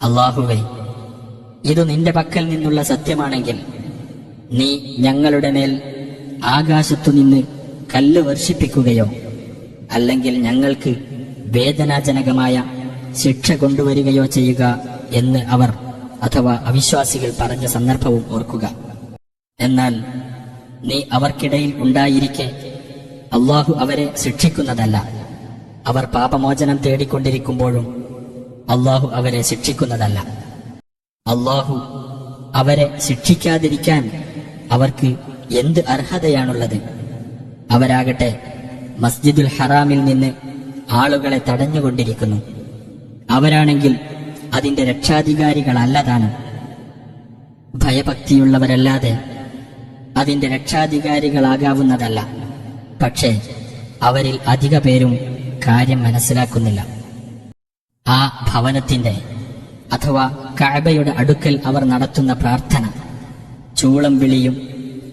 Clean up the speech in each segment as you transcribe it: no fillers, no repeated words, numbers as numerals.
അല്ലാഹുവേ, ഇതു നിന്റെ പക്കൽ നിന്നുള്ള സത്യമാണെങ്കിൽ നീ ഞങ്ങളുടെ മേൽ ആകാശത്തുനിന്ന് കല്ല് വർഷിപ്പിക്കുകയോ അല്ലെങ്കിൽ ഞങ്ങൾക്ക് വേദനാജനകമായ ശിക്ഷ കൊണ്ടുവരികയോ ചെയ്യുക എന്ന് അവർ അഥവാ അവിശ്വാസികൾ പറഞ്ഞ സന്ദർഭവും ഓർക്കുക. എന്നാൽ നീ അവർക്കിടയിൽ ഉണ്ടായിരിക്കെ അല്ലാഹു അവരെ ശിക്ഷിക്കുന്നതല്ല. അവർ പാപമോചനം തേടിക്കൊണ്ടിരിക്കുമ്പോഴും അല്ലാഹു അവരെ ശിക്ഷിക്കുന്നതല്ല. അല്ലാഹു അവരെ ശിക്ഷിക്കാതിരിക്കാൻ അവർക്ക് എന്ത് അർഹതയാണുള്ളത്? അവരാകട്ടെ മസ്ജിദുൽ ഹറാമിൽ നിന്ന് ആളുകളെ തടഞ്ഞുകൊണ്ടിരിക്കുന്നു. അവരാണെങ്കിൽ അതിന്റെ രക്ഷാധികാരികളല്ലതാണ്. ഭയഭക്തിയുള്ളവരല്ലാതെ അതിന്റെ രക്ഷാധികാരികളാകാവുന്നതല്ല. പക്ഷേ അവരിൽ അധിക പേരും കാര്യം മനസ്സിലാക്കുന്നില്ല. ആ ഭവനത്തിന്റെ അഥവാ കഅബയുടെ അടുക്കൽ അവർ നടത്തുന്ന പ്രാർത്ഥന ചൂളം വിളിയും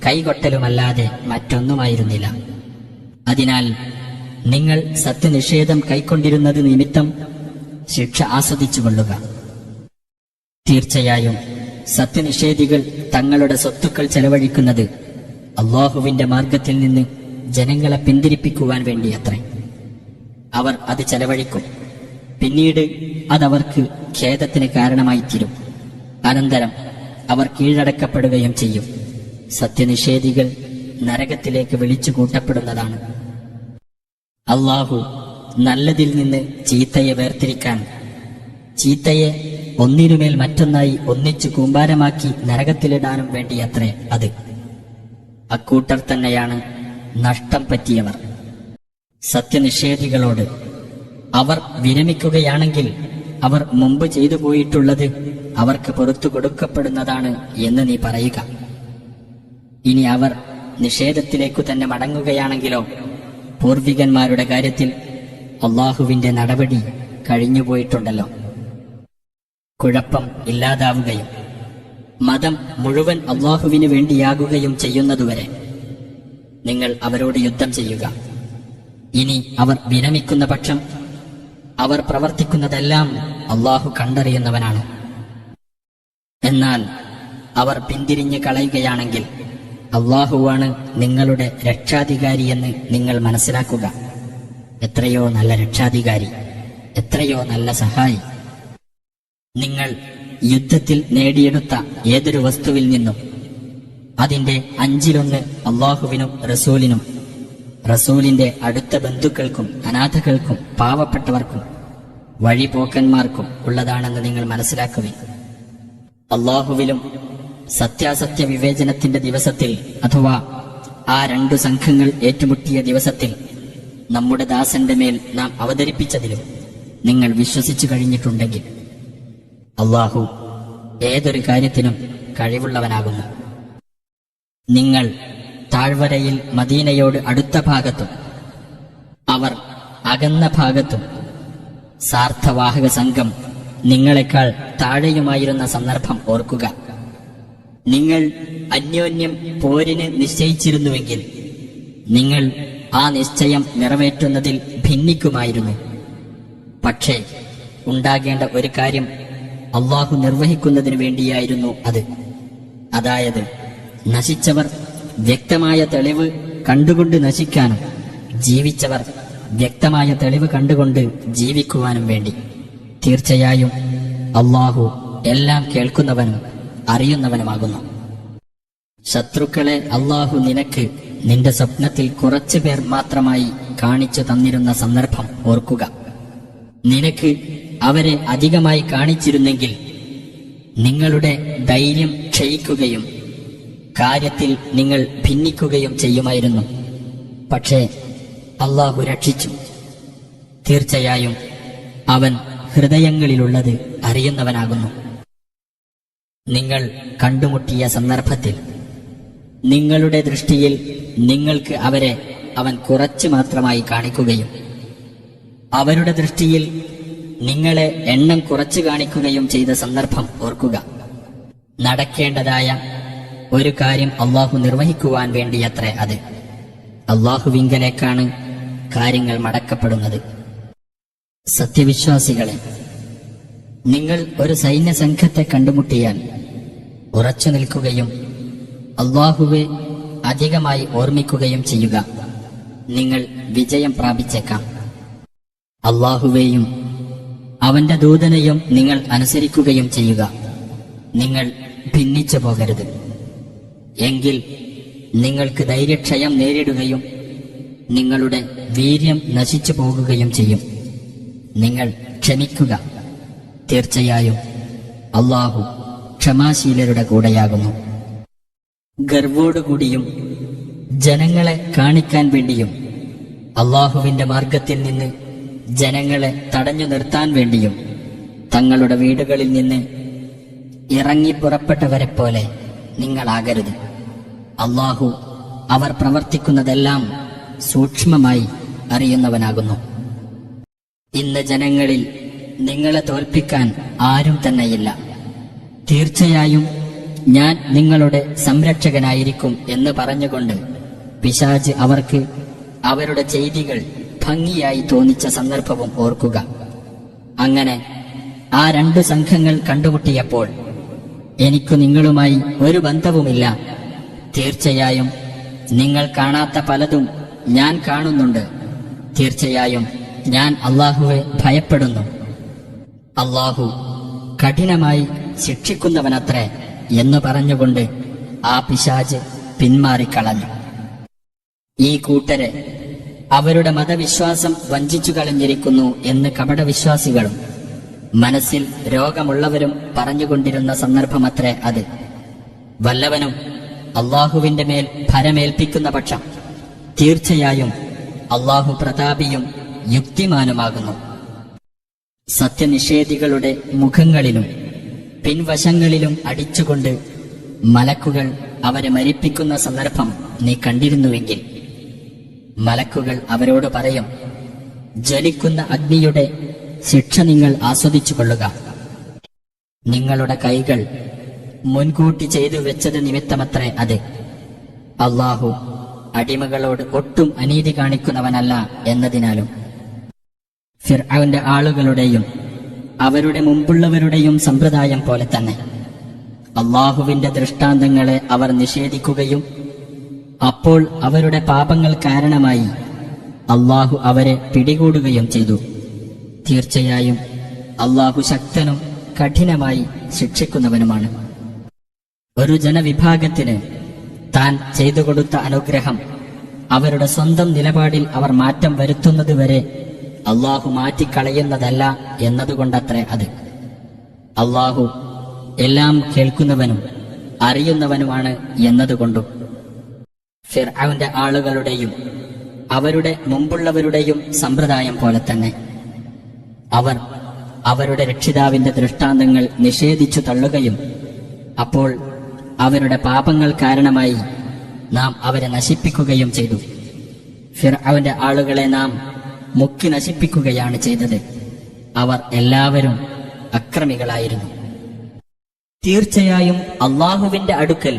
കൈകൊട്ടലുമല്ലാതെ മറ്റൊന്നുമായിരുന്നില്ല. അതിനാൽ നിങ്ങൾ സത്യനിഷേധം കൈക്കൊണ്ടിരുന്നത് നിമിത്തം ശിക്ഷ ആസ്വദിച്ചുകൊള്ളുക. തീർച്ചയായും സത്യനിഷേധികൾ തങ്ങളുടെ സ്വത്തുക്കൾ ചെലവഴിക്കുന്നത് അല്ലാഹുവിന്റെ മാർഗത്തിൽ നിന്ന് ജനങ്ങളെ പിന്തിരിപ്പിക്കുവാൻ വേണ്ടിയത്രേ. അവർ അത് ചെലവഴിക്കും. പിന്നീട് അതവർക്ക് ഖേദത്തിന് കാരണമായിത്തീരും. അനന്തരം അവർ കീഴടക്കപ്പെടുകയും ചെയ്യും. സത്യനിഷേധികൾ നരകത്തിലേക്ക് വിളിച്ചു കൂട്ടപ്പെടുന്നതാണ്. അല്ലാഹു നല്ലതിൽ നിന്ന് ചീത്തയെ വേർതിരിക്കാൻ ചീത്തയെ ഒന്നിനുമേൽ മറ്റൊന്നായി ഒന്നിച്ചു കൂമ്പാരമാക്കി നരകത്തിലിടാനും വേണ്ടിയത്രേ അത്. അക്കൂട്ടർ തന്നെയാണ് നഷ്ടം പറ്റിയവർ. സത്യനിഷേധികളോട് അവർ വിരമിക്കുകയാണെങ്കിൽ അവർ മുമ്പ് ചെയ്തു പോയിട്ടുള്ളത് അവർക്ക് പുറത്തു കൊടുക്കപ്പെടുന്നതാണ് എന്ന് നീ പറയുക. ഇനി അവർ നിഷേധത്തിലേക്കു തന്നെ മടങ്ങുകയാണെങ്കിലോ പൂർവികന്മാരുടെ കാര്യത്തിൽ അല്ലാഹുവിന്റെ നടപടി കഴിഞ്ഞുപോയിട്ടുണ്ടല്ലോ. കുഴപ്പം ഇല്ലാതാവുകയും മതം മുഴുവൻ അല്ലാഹുവിന് വേണ്ടിയാകുകയും ചെയ്യുന്നതുവരെ നിങ്ങൾ അവരോട് യുദ്ധം ചെയ്യുക. ഇനി അവർ വിരമിക്കുന്ന പക്ഷം അവർ പ്രവർത്തിക്കുന്നതെല്ലാം അല്ലാഹു കണ്ടറിയുന്നവനാണ്. എന്നാൽ അവർ പിന്തിരിഞ്ഞു കളയുകയാണെങ്കിൽ അല്ലാഹുവാണ് നിങ്ങളുടെ രക്ഷാധികാരിയെന്ന് നിങ്ങൾ മനസ്സിലാക്കുക. എത്രയോ നല്ല രക്ഷാധികാരി, എത്രയോ നല്ല സഹായി. നിങ്ങൾ യുദ്ധത്തിൽ നേടിയെടുത്ത ഏതൊരു വസ്തുവിൽ നിന്നും അതിന്റെ 1/5 അല്ലാഹുവിനും റസൂലിനും റസൂലിന്റെ അടുത്ത ബന്ധുക്കൾക്കും അനാഥകൾക്കും പാവപ്പെട്ടവർക്കും വഴിപോക്കന്മാർക്കും ഉള്ളതാണെന്ന് നിങ്ങൾ മനസ്സിലാക്കുവിൻ. അല്ലാഹുവിലും സത്യാസത്യ വിവേചനത്തിന്റെ ദിവസത്തിൽ അഥവാ ആ 2 സംഘങ്ങൾ ഏറ്റുമുട്ടിയ ദിവസത്തിൽ നമ്മുടെ ദാസന്റെ മേൽ നാം അവതരിപ്പിച്ചതിലും നിങ്ങൾ വിശ്വസിച്ചു കഴിഞ്ഞിട്ടുണ്ടെങ്കിൽ അല്ലാഹു ഏതൊരു കാര്യത്തിനും കഴിവുള്ളവനാകുന്നു. നിങ്ങൾ താഴ്വരയിൽ മദീനയോട് അടുത്ത ഭാഗത്തും അവർ അകന്ന ഭാഗത്തും സാർത്ഥവാഹക സംഘം നിങ്ങളെക്കാൾ താഴെയുമായിരുന്ന സന്ദർഭം ഓർക്കുക. നിങ്ങൾ അന്യോന്യം പോരിന് നിശ്ചയിച്ചിരുന്നുവെങ്കിൽ നിങ്ങൾ ആ നിശ്ചയം നിറവേറ്റുന്നതിൽ ഭിന്നിക്കുമായിരുന്നു. പക്ഷേ ഉണ്ടാകേണ്ട ഒരു കാര്യം അല്ലാഹു നിർവഹിക്കുന്നതിനു വേണ്ടിയായിരുന്നു അത്. അതായത് നശിച്ചവർ വ്യക്തമായ തെളിവ് കണ്ടുകൊണ്ട് നശിക്കാനും ജീവിച്ചവർ വ്യക്തമായ തെളിവ് കണ്ടുകൊണ്ട് ജീവിക്കുവാനും വേണ്ടി. തീർച്ചയായും അല്ലാഹു എല്ലാം കേൾക്കുന്നവനും അറിയുന്നവനുമാകുന്നു. ശത്രുക്കളെ അല്ലാഹു നിനക്ക് നിന്റെ സ്വപ്നത്തിൽ കുറച്ചു പേർ മാത്രമായി കാണിച്ചു തന്നിരുന്ന സന്ദർഭം ഓർക്കുക. നിനക്ക് അവരെ അധികമായി കാണിച്ചിരുന്നെങ്കിൽ നിങ്ങളുടെ ധൈര്യം ക്ഷയിക്കുകയും കാര്യത്തിൽ നിങ്ങൾ ഭിന്നിക്കുകയും ചെയ്യുമായിരുന്നു. പക്ഷേ അല്ലാഹു രക്ഷിച്ചു. തീർച്ചയായും അവൻ ഹൃദയങ്ങളിലുള്ളത് അറിയുന്നവനാകുന്നു. നിങ്ങൾ കണ്ടുമുട്ടിയ സന്ദർഭത്തിൽ നിങ്ങളുടെ ദൃഷ്ടിയിൽ നിങ്ങൾക്ക് അവരെ അവൻ കുറച്ച് മാത്രമായി കാണിക്കുകയും അവരുടെ ദൃഷ്ടിയിൽ നിങ്ങളെ എണ്ണം കുറച്ച് കാണിക്കുകയും ചെയ്ത സന്ദർഭം ഓർക്കുക. നടക്കേണ്ടതായ ഒരു കാര്യം അല്ലാഹു നിർവഹിക്കുവാൻ വേണ്ടിയത്രേ അത്. അല്ലാഹുവിങ്കലേക്കാണ് കാര്യങ്ങൾ മടക്കപ്പെടുന്നത്. സത്യവിശ്വാസികളെ, നിങ്ങൾ ഒരു സൈന്യസംഘത്തെ കണ്ടുമുട്ടിയാൽ ഉറച്ചു നിൽക്കുകയും അല്ലാഹുവെ അധികമായി ഓർമ്മിക്കുകയും ചെയ്യുക. നിങ്ങൾ വിജയം പ്രാപിച്ചേക്കാം. അല്ലാഹുവേയും അവന്റെ ദൂതനെയും നിങ്ങൾ അനുസരിക്കുകയും ചെയ്യുക. നിങ്ങൾ ഭിന്നിച്ചു പോകരുത്. എങ്കിൽ നിങ്ങൾക്ക് ധൈര്യക്ഷയം നേരിടുകയും നിങ്ങളുടെ വീര്യം നശിച്ചു പോകുകയും ചെയ്യും. നിങ്ങൾ ക്ഷമിക്കുക. തീർച്ചയായും അല്ലാഹു ക്ഷമാശീലരുടെ കൂടെയാകുന്നു. ഗർവോടുകൂടിയും ജനങ്ങളെ കാണിക്കാൻ വേണ്ടിയും അല്ലാഹുവിന്റെ മാർഗത്തിൽ നിന്ന് ജനങ്ങളെ തടഞ്ഞു നിർത്താൻ വേണ്ടിയും തങ്ങളുടെ വീടുകളിൽ നിന്ന് ഇറങ്ങി പുറപ്പെട്ടവരെ പോലെ നിങ്ങളാകരുത്. അല്ലാഹു അവർ പ്രവർത്തിക്കുന്നതെല്ലാം സൂക്ഷ്മമായി അറിയുന്നവനാകുന്നു. ഇന്ന് ജനങ്ങളിൽ നിങ്ങളെ തോൽപ്പിക്കാൻ ആരും തന്നെയില്ല. തീർച്ചയായും ഞാൻ നിങ്ങളുടെ സംരക്ഷകനായിരിക്കും എന്ന് പറഞ്ഞുകൊണ്ട് പിശാച് അവർക്ക് അവരുടെ ചെയ്തികൾ ഭംഗിയായി തോന്നിച്ച സന്ദർഭവും ഓർക്കുക. അങ്ങനെ ആ 2 സംഘങ്ങൾ കണ്ടുമുട്ടിയപ്പോൾ എനിക്കു നിങ്ങളുമായി ഒരു ബന്ധവുമില്ല. തീർച്ചയായും നിങ്ങൾ കാണാത്ത പലതും ഞാൻ കാണുന്നുണ്ട്. തീർച്ചയായും ഞാൻ അല്ലാഹുവെ ഭയപ്പെടുന്നു. അല്ലാഹു കഠിനമായി ശിക്ഷിക്കുന്നവനത്രേ എന്ന് പറഞ്ഞുകൊണ്ട് ആ പിശാച് പിന്മാറിക്കളഞ്ഞു. ഈ കൂട്ടരെ അവരുടെ മതവിശ്വാസം വഞ്ചിച്ചു കളഞ്ഞിരിക്കുന്നു എന്ന് കപടവിശ്വാസികളും മനസ്സിൽ രോഗമുള്ളവരും പറഞ്ഞുകൊണ്ടിരുന്ന സന്ദർഭമത്രേ അത്. വല്ലവനും അല്ലാഹുവിന്റെ മേൽ ഭരമേൽപ്പിക്കുന്ന പക്ഷം തീർച്ചയായും അല്ലാഹു പ്രതാപിയും യുക്തിമാനുമാകുന്നു. സത്യനിഷേധികളുടെ മുഖങ്ങളിലും പിൻവശങ്ങളിലും അടിച്ചുകൊണ്ട് മലക്കുകൾ അവരെ മരിപ്പിക്കുന്ന സന്ദർഭം നീ കണ്ടിരുന്നുവെങ്കിൽ മലക്കുകൾ അവരോട് പറയും, ജ്വലിക്കുന്ന അഗ്നിയുടെ ശിക്ഷ നിങ്ങൾ ആസ്വദിച്ചു കൊള്ളുക. നിങ്ങളുടെ കൈകൾ മുൻകൂട്ടി ചെയ്തു വെച്ചത് നിമിത്തമത്രേ അത്. അല്ലാഹു അടിമകളോട് ഒട്ടും അനീതി കാണിക്കുന്നവനല്ല എന്നതിനാലും. ഫിർഔന്റെ ആളുകളുടെയും അവരുടെ മുമ്പുള്ളവരുടെയും സമ്പ്രദായം പോലെ തന്നെ അല്ലാഹുവിന്റെ ദൃഷ്ടാന്തങ്ങളെ അവർ നിഷേധിക്കുകയും അപ്പോൾ അവരുടെ പാപങ്ങൾ കാരണമായി അല്ലാഹു അവരെ പിടികൂടുകയും ചെയ്തു. തീർച്ചയായും അല്ലാഹു ശക്തനും കഠിനമായി ശിക്ഷിക്കുന്നവനുമാണ്. ഒരു ജനവിഭാഗത്തിന് താൻ ചെയ്തു കൊടുത്ത അനുഗ്രഹം അവരുടെ സ്വന്തം നിലപാടിൽ അവർ മാറ്റം വരുത്തുന്നതുവരെ അല്ലാഹു മാറ്റിക്കളയുന്നതല്ല എന്നതുകൊണ്ടത്രേ അത്. അല്ലാഹു എല്ലാം കേൾക്കുന്നവനും അറിയുന്നവനുമാണ് എന്നതുകൊണ്ടും. ഫിർഔന്റെ ആളുകളുടെയും അവരുടെ മുമ്പുള്ളവരുടെയും സമ്പ്രദായം പോലെ തന്നെ അവർ അവരുടെ രക്ഷിതാവിന്റെ ദൃഷ്ടാന്തങ്ങൾ നിഷേധിച്ചു തള്ളുകയും അപ്പോൾ അവരുടെ പാപങ്ങൾ കാരണമായി നാം അവരെ നശിപ്പിക്കുകയും ചെയ്തു. ഫിർഔന്റെ ആളുകളെ നാം മുക്കി നശിപ്പിക്കുകയാണ് ചെയ്തത്. അവർ എല്ലാവരും അക്രമികളായിരുന്നു. തീർച്ചയായും അല്ലാഹുവിന്റെ അടുക്കൽ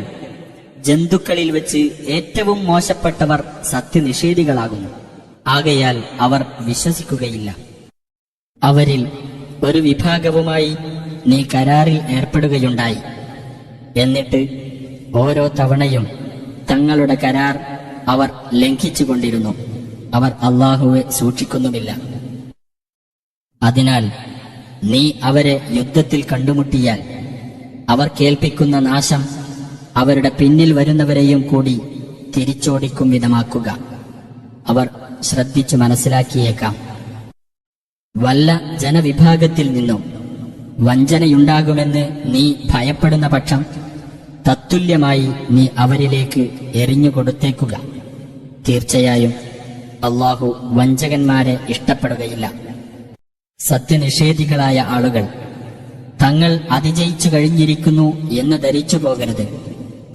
ജന്തുക്കളിൽ വെച്ച് ഏറ്റവും മോശപ്പെട്ടവർ സത്യനിഷേധികളാകുന്നു. ആകയാൽ അവർ വിശ്വസിക്കുകയില്ല. അവരിൽ ഒരു വിഭാഗവുമായി നീ കരാറിൽ ഏർപ്പെടുകയുണ്ടായി. എന്നിട്ട് ഓരോ തവണയും തങ്ങളുടെ കരാർ അവർ ലംഘിച്ചുകൊണ്ടിരുന്നു. അവർ അല്ലാഹുവെ സൂക്ഷിക്കുന്നുമില്ല. അതിനാൽ നീ അവരെ യുദ്ധത്തിൽ കണ്ടുമുട്ടിയാൽ അവർ കേൾപ്പിക്കുന്ന നാശം അവരുടെ പിന്നിൽ വരുന്നവരെയും കൂടി തിരിച്ചോടിക്കും വിധമാക്കുക. അവർ ശ്രദ്ധിച്ചു മനസ്സിലാക്കിയേക്കാം. വല്ല ജനവിഭാഗത്തിൽ നിന്നും വഞ്ചനയുണ്ടാകുമെന്ന് നീ ഭയപ്പെടുന്ന പക്ഷം തത്തുല്യമായി നീ അവരിലേക്ക് എറിഞ്ഞുകൊടുത്തേക്കുക. തീർച്ചയായും അല്ലാഹു വഞ്ചകന്മാരെ ഇഷ്ടപ്പെടുകയില്ല. സത്യനിഷേധികളായ ആളുകൾ തങ്ങൾ അതിജയിച്ചു കഴിഞ്ഞിരിക്കുന്നു എന്ന് ധരിച്ചു പോകരുത്.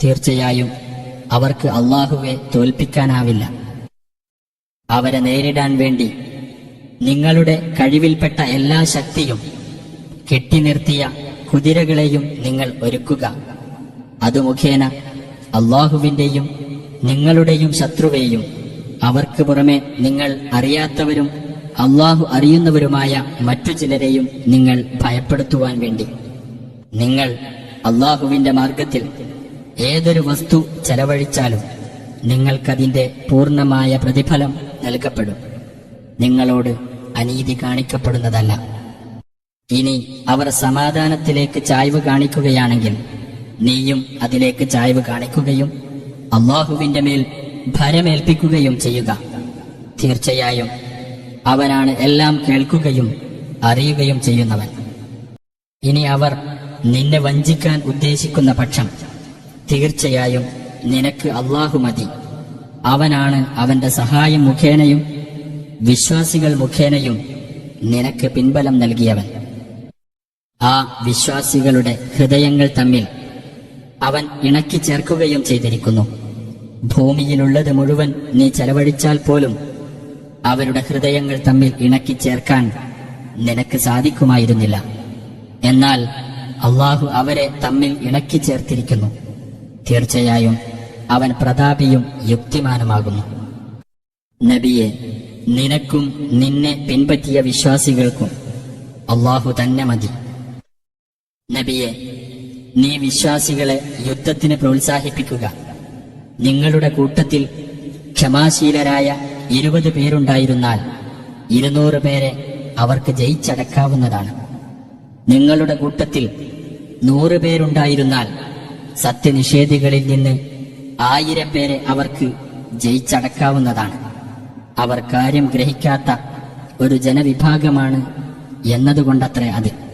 തീർച്ചയായും അവർക്ക് അല്ലാഹുവെ തോൽപ്പിക്കാനാവില്ല. അവരെ നേരിടാൻ വേണ്ടി നിങ്ങളുടെ കഴിവിൽപ്പെട്ട എല്ലാ ശക്തിയും കെട്ടിനിർത്തിയ കുതിരകളെയും നിങ്ങൾ ഒരുക്കുക. അത് മുഖേന അല്ലാഹുവിന്റെയും നിങ്ങളുടെയും ശത്രുവേയും അവർക്ക് പുറമെ നിങ്ങൾ അറിയാത്തവരും അള്ളാഹു അറിയുന്നവരുമായ മറ്റു ചിലരെയും നിങ്ങൾ ഭയപ്പെടുത്തുവാൻ വേണ്ടി. നിങ്ങൾ അള്ളാഹുവിന്റെ മാർഗത്തിൽ ഏതൊരു വസ്തു ചെലവഴിച്ചാലും നിങ്ങൾക്കതിന്റെ പൂർണ്ണമായ പ്രതിഫലം നൽകപ്പെടും. നിങ്ങളോട് അനീതി കാണിക്കപ്പെടുന്നതല്ല. ഇനി അവർ സമാധാനത്തിലേക്ക് ചായ്വ് കാണിക്കുകയാണെങ്കിൽ നീയും അതിലേക്ക് ചായ്വ് കാണിക്കുകയും അള്ളാഹുവിന്റെ മേൽ ഭരമേൽപ്പിക്കുകയും ചെയ്യുക. തീർച്ചയായും അവനാണ് എല്ലാം കേൾക്കുകയും അറിയുകയും ചെയ്യുന്നവൻ. ഇനി അവർ നിന്നെ വഞ്ചിക്കാൻ ഉദ്ദേശിക്കുന്ന പക്ഷം തീർച്ചയായും നിനക്ക് അള്ളാഹു മതി. അവനാണ് അവന്റെ സഹായം മുഖേനയും വിശ്വാസികൾ മുഖേനയും നിനക്ക് പിൻബലം നൽകിയവൻ. ആ വിശ്വാസികളുടെ ഹൃദയങ്ങൾ തമ്മിൽ അവൻ ഇണക്കി ചേർക്കുകയും ചെയ്തിരിക്കുന്നു. ഭൂമിയിലുള്ളത് മുഴുവൻ നീ ചെലവഴിച്ചാൽ പോലും അവരുടെ ഹൃദയങ്ങൾ തമ്മിൽ ഇണക്കി ചേർക്കാൻ നിനക്ക് സാധിക്കുമായിരുന്നില്ല. എന്നാൽ അള്ളാഹു അവരെ തമ്മിൽ ഇണക്കി ചേർത്തിരിക്കുന്നു. തീർച്ചയായും അവൻ പ്രതാപിയും യുക്തിമാനുമാകുന്നു. നബിയെ, നിനക്കും നിന്നെ പിൻപറ്റിയ വിശ്വാസികൾക്കും അള്ളാഹു തന്നെ മതി. നബിയെ, നീ വിശ്വാസികളെ യുദ്ധത്തിന് പ്രോത്സാഹിപ്പിക്കുക. നിങ്ങളുടെ കൂട്ടത്തിൽ ക്ഷമാശീലരായ 20 പേരുണ്ടായിരുന്നാൽ 200 പേരെ അവർക്ക് ജയിച്ചടക്കാവുന്നതാണ്. നിങ്ങളുടെ കൂട്ടത്തിൽ 100 പേരുണ്ടായിരുന്നാൽ സത്യനിഷേധികളിൽ നിന്ന് 1000 പേരെ അവർക്ക് ജയിച്ചടക്കാവുന്നതാണ്. അവർ കാര്യം ഗ്രഹിക്കാത്ത ഒരു ജനവിഭാഗമാണ് എന്നതുകൊണ്ടത്രേ അത്.